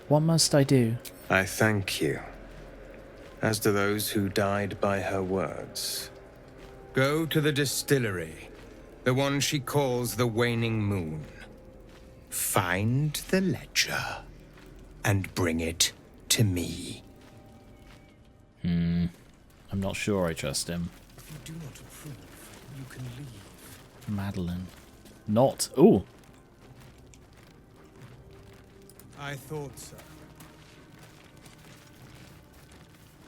What must I do? I thank you, as do those who died by her words. Go to the distillery, the one she calls the Waning Moon. Find the ledger, and bring it to me. I'm not sure I trust him. If you do not approve, you can leave. Madeline. Not. Ooh. I thought so.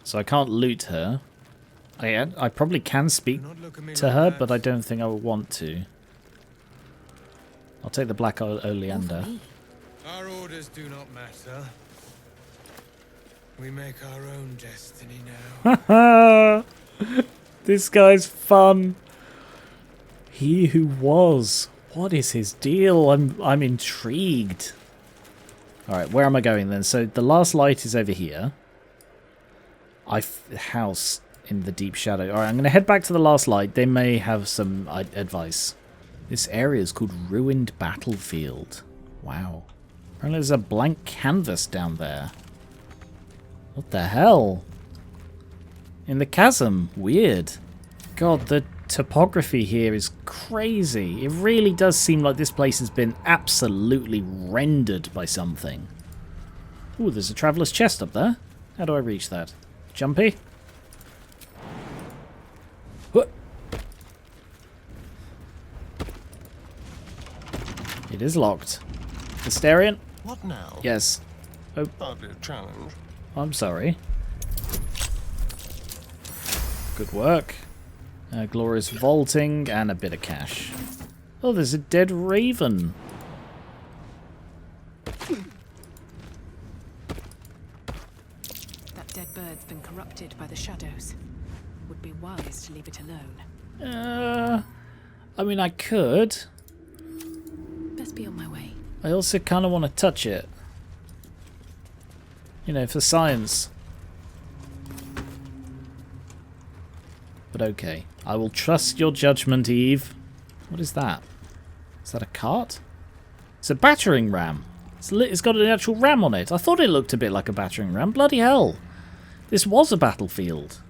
So I can't loot her. I probably can speak to her, but I don't think I would want to. I'll take the black oleander. Our orders do not matter. We make our own destiny now. This guy's fun. He who was. What is his deal? I'm intrigued. Alright, where am I going then? So the last light is over here. House in the deep shadow. Alright, I'm going to head back to the last light. They may have some advice. This area is called Ruined Battlefield. Wow. Apparently there's a blank canvas down there. What the hell? In the chasm. Weird. God, the topography here is crazy. It really does seem like this place has been absolutely rendered by something. Ooh, there's a traveller's chest up there. How do I reach that? Jumpy? What? It is locked. Hysterian? What now? Yes. Oh, Hardly a challenge. I'm sorry. Good work. Glorious vaulting and a bit of cash. Oh, there's a dead raven. That dead bird's been corrupted by the shadows. Would be wise to leave it alone. I mean, I could. Best be on my way. I also kind of want to touch it. You know, for science. But okay. I will trust your judgment, Eve. What is that? Is that a cart? It's a battering ram. It's got an actual ram on it. I thought it looked a bit like a battering ram. Bloody hell. This was a battlefield.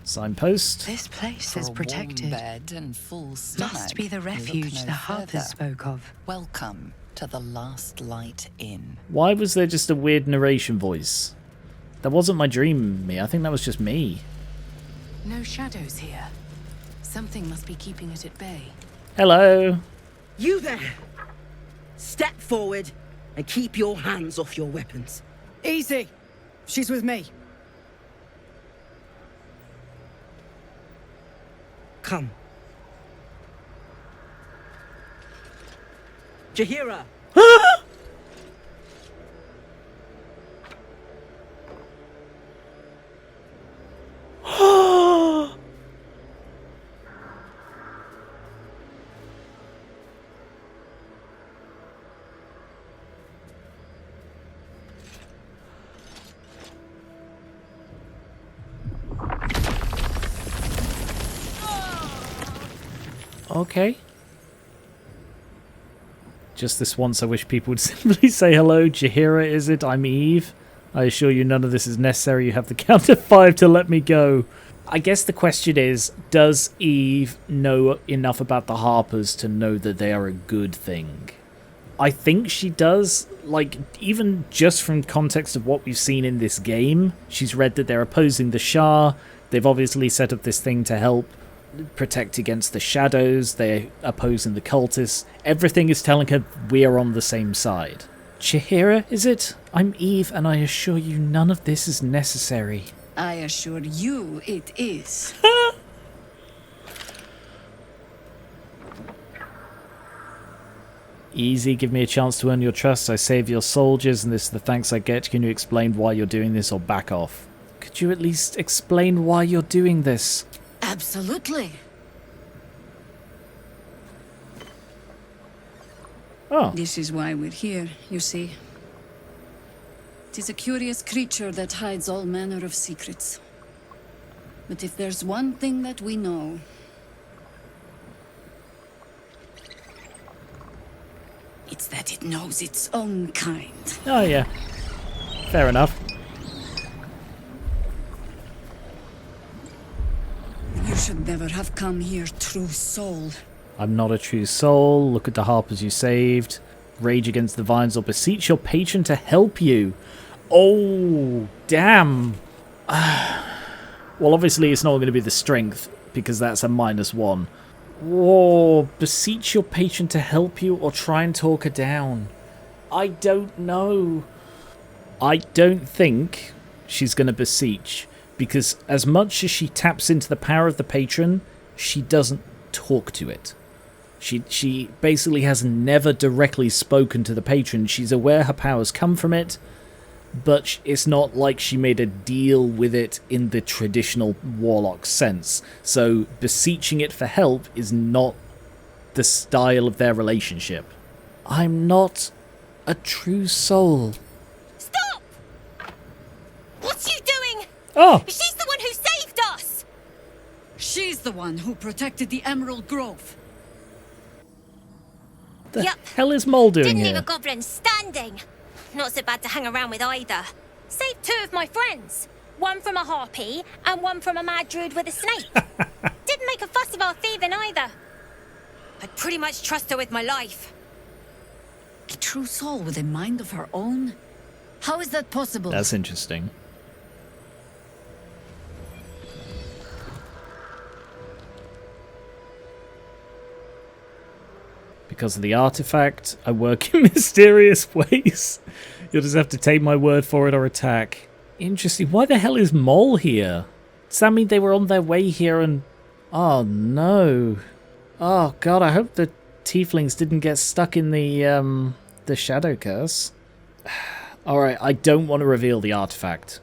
Signpost. This place is protected. Bed and full stomach. Must be the refuge the Harpers spoke of. Welcome to the Last Light Inn. Why was there just a weird narration voice? That wasn't my dream, me. I think that was just me. No shadows here. Something must be keeping it at bay. Hello. You there! Step forward and keep your hands off your weapons. Easy. She's with me. Come. Jahira! Okay. Just this once, I wish people would simply say hello. Jahira, is it? I'm Eve. I assure you none of this is necessary. You have the count of 5 to let me go. I guess the question is, does Eve know enough about the Harpers to know that they are a good thing? I think she does. Like, even just from context of what we've seen in this game, she's read that they're opposing the Shah. They've obviously set up this thing to help protect against the shadows. They're opposing the cultists. Everything is telling her we're on the same side. Chihira, is it? I'm Eve, and I assure you none of this is necessary. I assure you it is. Easy, give me a chance to earn your trust. I save your soldiers, and this is the thanks I get. Can you explain why you're doing this, or back off? Could you at least explain why you're doing this? Absolutely. Oh. This is why we're here, you see. It is a curious creature that hides all manner of secrets. But if there's one thing that we know, it's that it knows its own kind. Oh, yeah. Fair enough. You should never have come here, true soul. I'm not a true soul. Look at the harpers you saved. Rage against the vines or beseech your patron to help you. Oh, damn. Well, obviously it's not going to be the strength, because that's a -1. Whoa, beseech your patron to help you or try and talk her down. I don't know. I don't think she's going to beseech, because as much as she taps into the power of the patron, she doesn't talk to it. She basically has never directly spoken to the patron. She's aware her powers come from it, but it's not like she made a deal with it in the traditional Warlock sense. So beseeching it for help is not the style of their relationship. I'm not a true soul. Stop! What's you doing? Oh! She's the one who saved us! She's the one who protected the Emerald Grove. The Yep. hell is Mole doing Didn't here? leave a goblin standing. Not so bad to hang around with either. Saved 2 of my friends. One from a harpy and one from a mad druid with a snake. Didn't make a fuss of our thieving either. I'd pretty much trust her with my life. A true soul with a mind of her own? How is that possible? That's interesting. Because of the artifact, I work in mysterious ways. You'll just have to take my word for it or attack. Interesting. Why the hell is Mole here? Does that mean they were on their way here and... Oh, no. Oh, God, I hope the Tieflings didn't get stuck in the Shadow Curse. Alright, I don't want to reveal the artifact.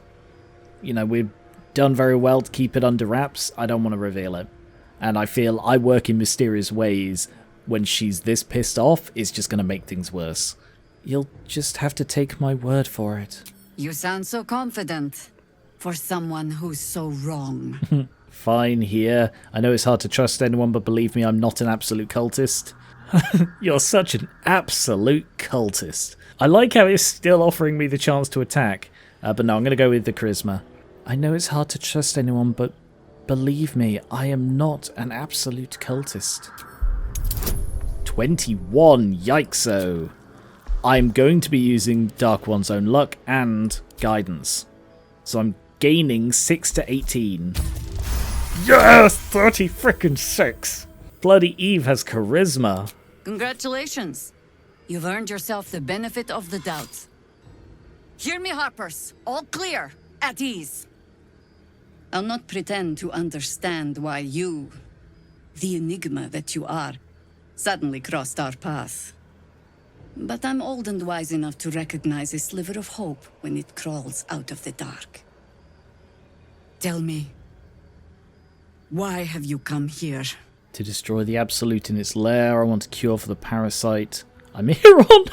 You know, we've done very well to keep it under wraps. I don't want to reveal it. And I feel I work in mysterious ways. When she's this pissed off, it's just going to make things worse. You'll just have to take my word for it. You sound so confident. For someone who's so wrong. Fine, here. I know it's hard to trust anyone, but believe me, I'm not an absolute cultist. You're such an absolute cultist. I like how it's still offering me the chance to attack. But no, I'm going to go with the charisma. I know it's hard to trust anyone, but believe me, I am not an absolute cultist. 21, yikes-o. I'm going to be using Dark One's Own Luck and Guidance. So I'm gaining 6 to 18. Yes! 30 frickin' 6! Bloody Eve has Charisma. Congratulations. You've earned yourself the benefit of the doubt. Hear me, Harpers. All clear. At ease. I'll not pretend to understand why you, the enigma that you are, suddenly crossed our path. But I'm old and wise enough to recognize a sliver of hope when it crawls out of the dark. Tell me, why have you come here? To destroy the Absolute in its lair, I want a cure for the parasite. I'm here on...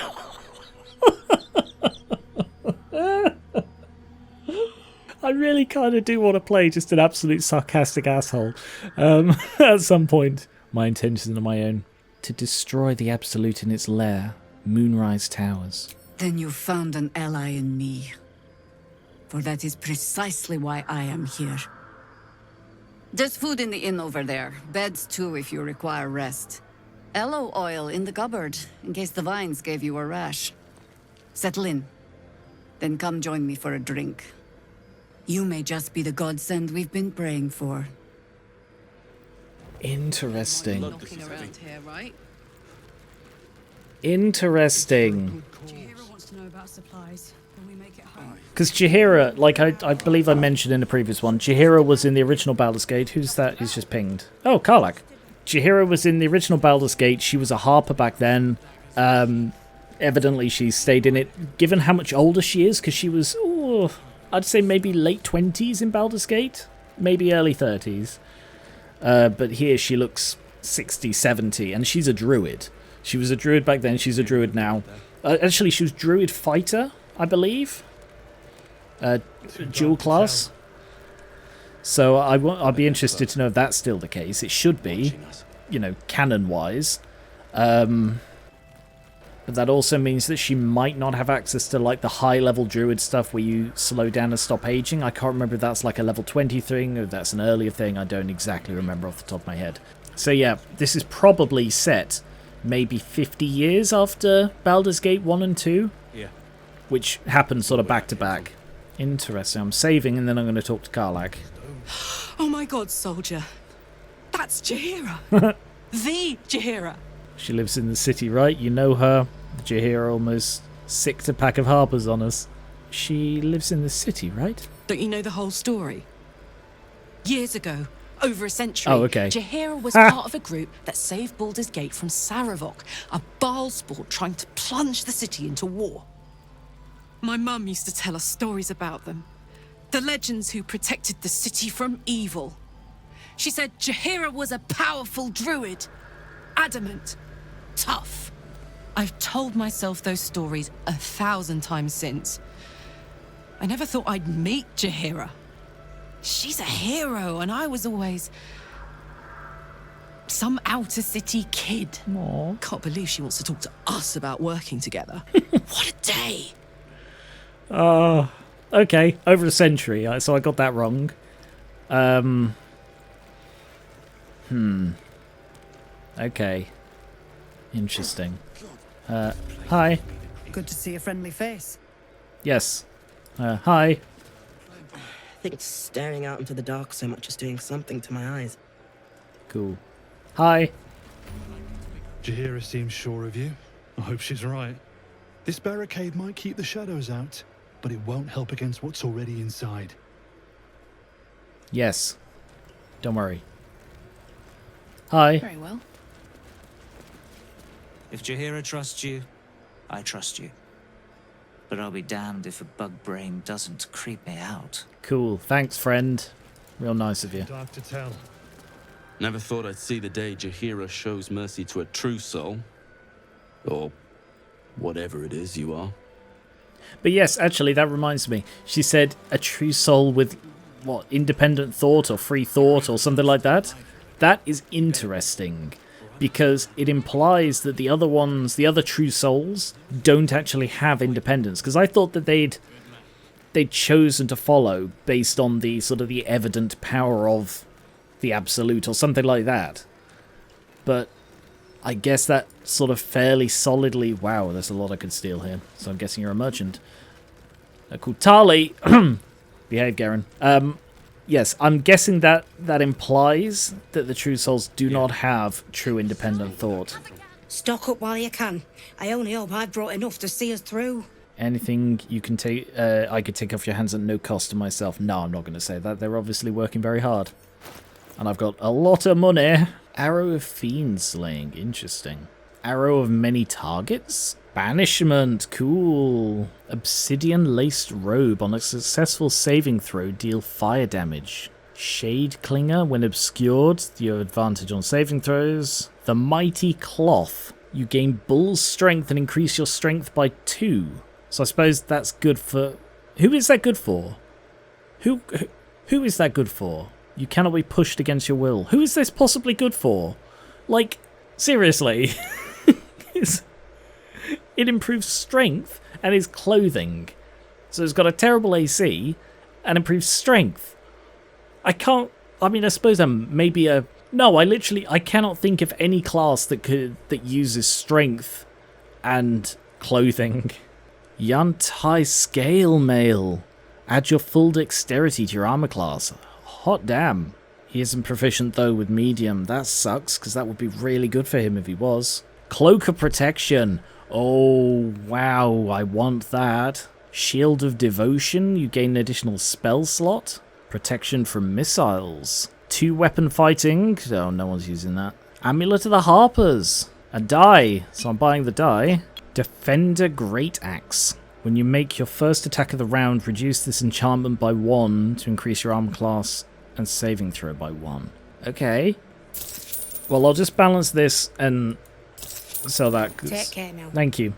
I really kind of do want to play just an absolute sarcastic asshole at some point. My intentions are my own. To destroy the Absolute in its lair, Moonrise Towers. Then you found an ally in me. For that is precisely why I am here. There's food in the inn over there. Beds too if you require rest. Aloe oil in the cupboard, in case the vines gave you a rash. Settle in. Then come join me for a drink. You may just be the godsend we've been praying for. Interesting. Knocking around here, right? Interesting. Jahira wants to know about supplies. Can we make it home? Because Jahira, like I believe I mentioned in the previous one, Jahira was in the original Baldur's Gate. Who's that? He's just pinged. Oh, Karlak. Jahira was in the original Baldur's Gate. She was a harper back then. Evidently, she stayed in it. Given how much older she is, because she was, I'd say maybe late 20s in Baldur's Gate. Maybe early 30s. But here she looks 60, 70, and she's a druid. She was a druid back then, she's a druid now. Actually, she was druid fighter, I believe. Dual class. So I'll be interested to know if that's still the case. It should be, you know, canon-wise. But that also means that she might not have access to like the high level druid stuff where you slow down and stop aging. I can't remember if that's like a level 20 thing or if that's an earlier thing. I don't exactly remember off the top of my head. So yeah, this is probably set maybe 50 years after Baldur's Gate 1 and 2. Yeah. Which happened sort of back to back. Interesting. I'm saving and then I'm going to talk to Karlach. Oh my god, soldier. That's Jaheira. The Jaheira. She lives in the city, right? You know her. Jaheira almost sicked a pack of harpers on us. She lives in the city, right? Don't you know the whole story? Years ago, over a century, Oh, okay. Jaheira was part of a group that saved Baldur's Gate from Saravok, a Baalsport trying to plunge the city into war. My mum used to tell us stories about them. The legends who protected the city from evil. She said Jaheira was a powerful druid. Adamant. Tough. I've told myself those stories 1,000 times since. I never thought I'd meet Jaheira. She's a hero, and I was always some outer city kid. Aww. Can't believe she wants to talk to us about working together. What a day! Okay, over a century, so I got that wrong. Okay. Interesting. Hi. Good to see a friendly face. Yes. Hi. I think staring out into the dark so much is doing something to my eyes. Cool. Hi. Jaheira seems sure of you. I hope she's right. This barricade might keep the shadows out, but it won't help against what's already inside. Yes. Don't worry. Hi. Very well. If Jaheira trusts you, I trust you. But I'll be damned if a bug brain doesn't creep me out. Cool. Thanks, friend. Real nice of you. Dark to tell. Never thought I'd see the day Jaheira shows mercy to a true soul. Or whatever it is you are. But yes, actually, that reminds me. She said a true soul with, what, independent thought or free thought or something like that? That is interesting. Because it implies that the other ones, the other true souls, don't actually have independence. Because I thought that they'd chosen to follow based on the sort of the evident power of the Absolute or something like that. But I guess that sort of fairly solidly... Wow, there's a lot I could steal here. So I'm guessing you're a merchant. Cool. Tali! Behave, Geran. Yes, I'm guessing that implies that the true souls do not have true independent thought. Stock up while you can. I only hope I've brought enough to see us through. Anything you can take, I could take off your hands at no cost to myself. No, I'm not going to say that. They're obviously working very hard. And I've got a lot of money. Arrow of Fiend Slaying. Interesting. Arrow of Many Targets? Banishment. Cool. Obsidian Laced Robe. On a successful saving throw, deal fire damage. Shade Clinger. When obscured, you have advantage on saving throws. The Mighty Cloth. You gain Bull's Strength and increase your strength by 2. So I suppose that's good for... Who is that good for? Who is that good for? You cannot be pushed against your will. Who is this possibly good for? Like, seriously. It improves strength and is clothing. So it's got a terrible AC and improves strength. I suppose I'm maybe a... No, I cannot think of any class that uses strength and clothing. Yantai Scale Mail. Add your full dexterity to your armor class. Hot damn. He isn't proficient though with medium. That sucks, because that would be really good for him if he was. Cloak of Protection. Oh, wow, I want that. Shield of Devotion. You gain an additional spell slot. Protection from missiles. 2 weapon fighting. Oh, no one's using that. Amulet of the Harpers. A die. So I'm buying the die. Defender Great Axe. When you make your first attack of the round, reduce this enchantment by 1 to increase your armor class and saving throw by 1. Okay. Well, I'll just balance this and sell that. Take care now. Thank you.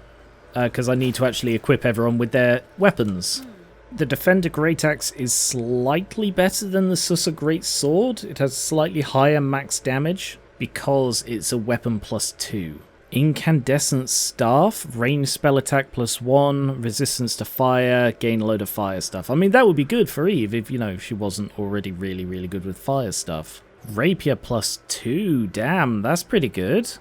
Because I need to actually equip everyone with their weapons. The Defender Great Axe is slightly better than the Sussa Great Sword. It has slightly higher max damage because it's a weapon plus 2. Incandescent Staff, range spell attack +1, resistance to fire, gain a load of fire stuff. I mean, that would be good for Eve if, you know, if she wasn't already really, really good with fire stuff. Rapier +2, damn, that's pretty good.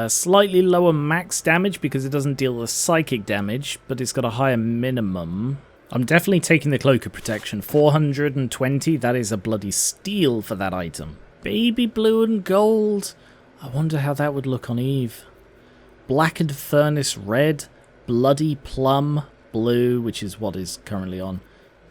Slightly lower max damage because it doesn't deal with psychic damage, but it's got a higher minimum. I'm definitely taking the Cloak of Protection. 420, that is a bloody steal for that item. Baby blue and gold. I wonder how that would look on Eve. Blackened Furnace Red, Bloody Plum Blue, which is what is currently on,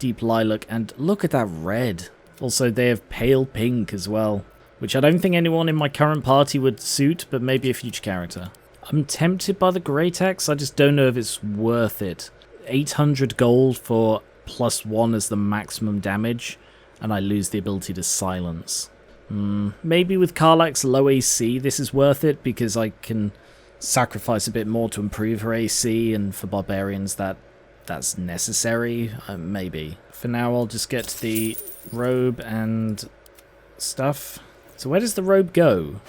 Deep Lilac, and look at that red. Also, they have Pale Pink as well, which I don't think anyone in my current party would suit, but maybe a future character. I'm tempted by the Great Axe, I just don't know if it's worth it. 800 gold for +1 as the maximum damage, and I lose the ability to silence. Maybe with Karlach's low AC, this is worth it, because I can sacrifice a bit more to improve her AC, and for barbarians that's necessary. Maybe. For now I'll just get the robe and stuff. So where does the robe go?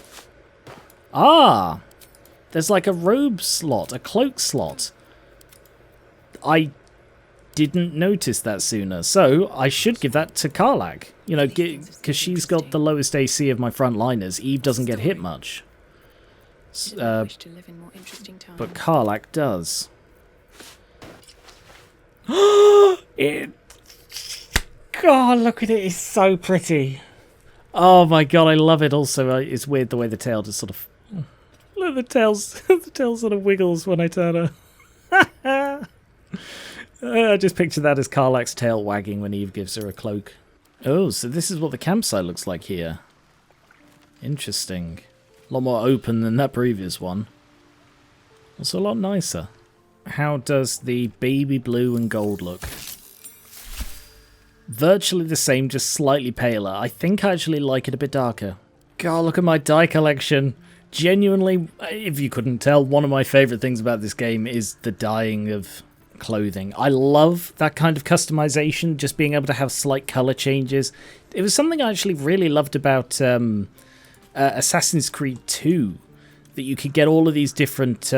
Ah! There's like a robe slot, a cloak slot. I didn't notice that sooner, so I should give that to Karlach. You know, because she's got the lowest AC of my frontliners. Eve doesn't get hit much. But Karlach does. God, look at it. It's so pretty. Oh my god, I love it. Also, it's weird the way the tail just sort of... Look, the tail sort of wiggles when I turn her. I just picture that as Karlach's tail wagging when Eve gives her a cloak. Oh, so this is what the campsite looks like here. Interesting. A lot more open than that previous one. Also a lot nicer. How does the baby blue and gold look? Virtually the same, just slightly paler. I think I actually like it a bit darker. God, look at my dye collection. Genuinely, if you couldn't tell, one of my favourite things about this game is the dyeing of clothing. I love that kind of customization, just being able to have slight colour changes. It was something I actually really loved about Assassin's Creed 2, that you could get all of these different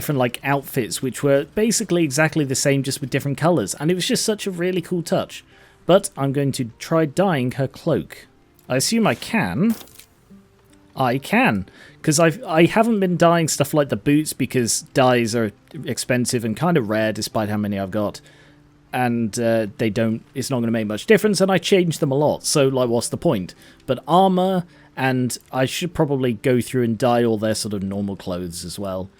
like outfits which were basically exactly the same, just with different colours, and it was just such a really cool touch. But I'm going to try dyeing her cloak. I assume I can. I can, because I haven't been dyeing stuff like the boots because dyes are expensive and kind of rare despite how many I've got, and it's not going to make much difference, and I change them a lot, so like what's the point? But armor, and I should probably go through and dye all their sort of normal clothes as well,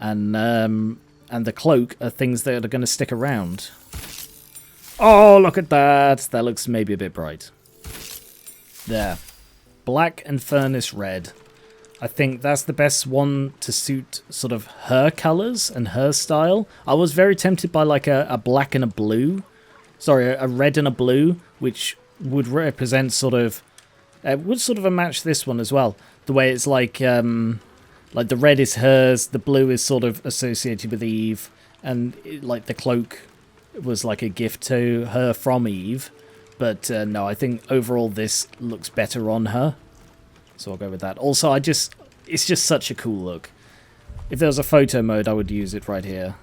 and the cloak are things that are going to stick around. Oh, look at that! That looks maybe a bit bright. There. Black and Furnace Red. I think that's the best one to suit sort of her colours and her style. I was very tempted by like a black and a blue. Sorry, a red and a blue, which would represent sort of... would sort of match this one as well. The way it's like the red is hers, the blue is sort of associated with Eve, and like the cloak was like a gift to her from Eve. But no, I think overall this looks better on her. So I'll go with that. Also, it's just such a cool look. If there was a photo mode, I would use it right here.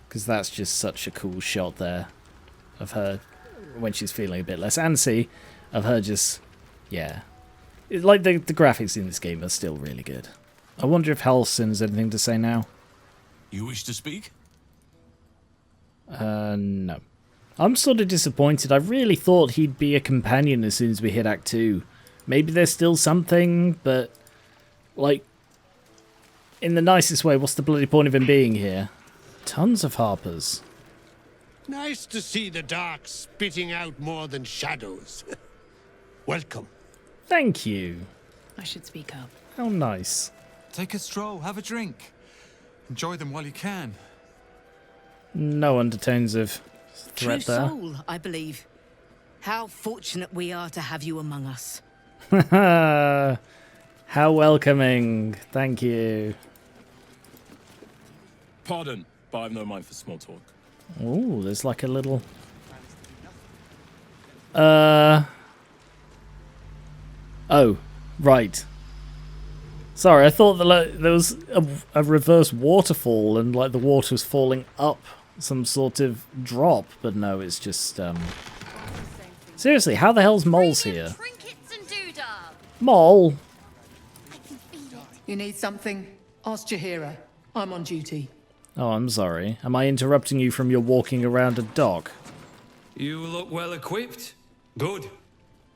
Because that's just such a cool shot there of her when she's feeling a bit less antsy. Of her just, yeah. Like the graphics in this game are still really good. I wonder if Halson has anything to say now. You wish to speak? No. I'm sort of disappointed. I really thought he'd be a companion as soon as we hit Act 2. Maybe there's still something, but, like, in the nicest way, what's the bloody point of him being here? Tons of harpers. Nice to see the dark spitting out more than shadows. Welcome. Thank you. I should speak up. How nice. Take a stroll, have a drink. Enjoy them while you can. No undertones of threat True there. soul, I believe. How fortunate we are to have you among us. How welcoming. Thank you. Pardon, but I've no mind for small talk. Oh, there's like a little... Oh, right. Sorry, I thought that there was a reverse waterfall and like the water was falling up some sort of drop, but no, it's just Seriously, how the hell's Mole's here? Mole. You need something? Ask Jaheira. I'm on duty. Oh, I'm sorry. Am I interrupting you from your walking around a dock? You look well equipped. Good.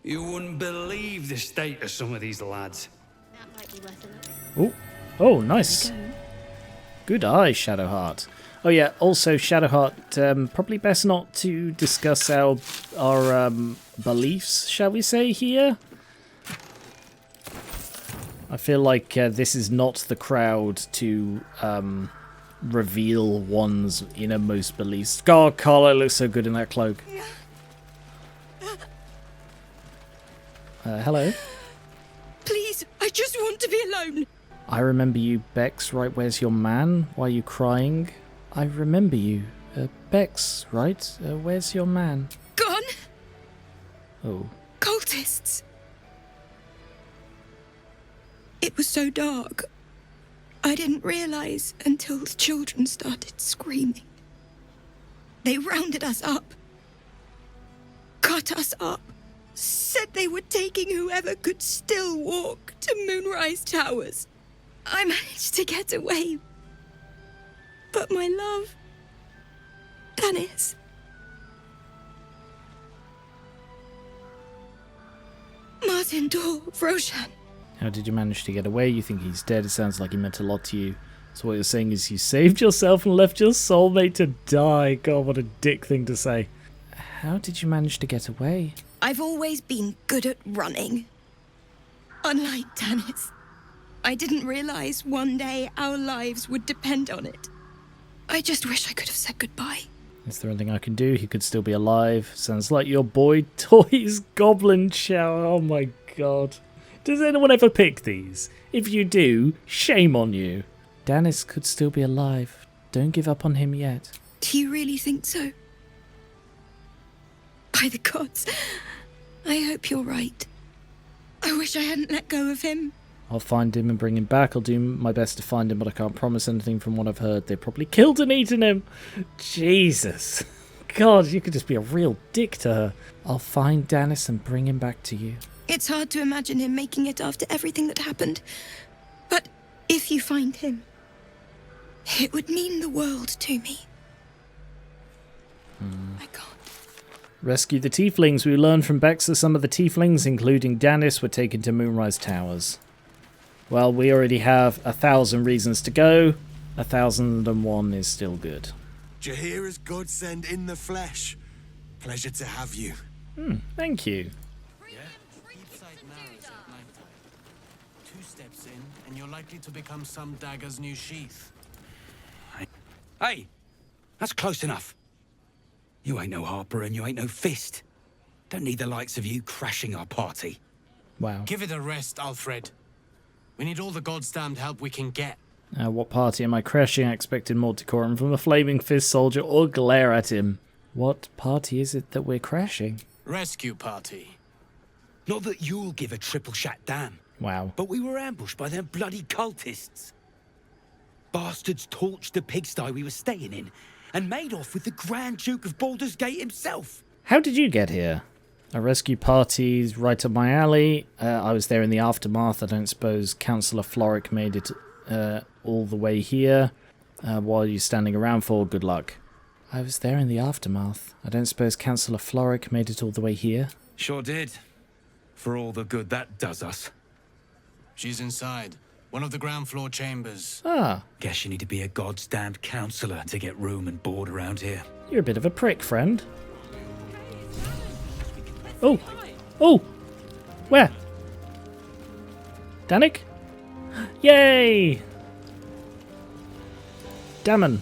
You wouldn't believe the state of some of these lads. Oh, oh, nice. Good eye, Shadowheart. Oh yeah, also Shadowheart, probably best not to discuss our beliefs, shall we say, here. I feel like this is not the crowd to reveal one's innermost beliefs. God, Carlo looks so good in that cloak. Hello? Please, I just want to be alone. I remember you, Bex, right? Where's your man? Why are you crying? I remember you. Bex, right? Where's your man? Gone. Oh. Cultists. It was so dark. I didn't realize until the children started screaming. They rounded us up. Cut us up. Said they were taking whoever could still walk to Moonrise Towers. I managed to get away. But my love, Dennis. Martin Dor, Roshan. How did you manage to get away? You think he's dead? It sounds like he meant a lot to you. So what you're saying is you saved yourself and left your soulmate to die. God, what a dick thing to say. How did you manage to get away? I've always been good at running. Unlike Dennis, I didn't realize one day our lives would depend on it. I just wish I could have said goodbye. Is there anything I can do? He could still be alive. Sounds like your boy Toy's Goblin Shower. Oh my god. Does anyone ever pick these? If you do, shame on you. Dennis could still be alive. Don't give up on him yet. Do you really think so? By the gods, I hope you're right. I wish I hadn't let go of him. I'll find him and bring him back. I'll do my best to find him, but I can't promise anything from what I've heard. They probably killed and eaten him. Jesus. God, you could just be a real dick to her. I'll find Dennis and bring him back to you. It's hard to imagine him making it after everything that happened. But if you find him, it would mean the world to me. I can't. Rescue the Tieflings. We learned from Bex that some of the Tieflings, including Dennis, were taken to Moonrise Towers. Well, we already have 1,000 reasons to go. 1,001 is still good. Jaheira's godsend in the flesh. Pleasure to have you. Thank you. Two steps in, and you're likely to become some dagger's new sheath. Hey, that's close enough. You ain't no Harper and you ain't no Fist. Don't need the likes of you crashing our party. Wow. Give it a rest, Alfred. We need all the goddamned help we can get. What party am I crashing? I expected more decorum from a flaming fist soldier or glare at him. What party is it that we're crashing? Rescue party. Not that you'll give a triple shot damn. Wow. But we were ambushed by them bloody cultists. Bastards torched the pigsty we were staying in and made off with the Grand Duke of Baldur's Gate himself. How did you get here? A rescue party's right up my alley. I was there in the aftermath. I don't suppose Councillor Floric made it all the way here. What are you standing around for? Good luck. I was there in the aftermath. I don't suppose Councillor Floric made it all the way here. Sure did. For all the good that does us. She's inside. One of the ground floor chambers. Ah. Guess you need to be a goddamn councillor to get room and board around here. You're a bit of a prick, friend. Oh. Oh. Where? Danik? Yay! Damon.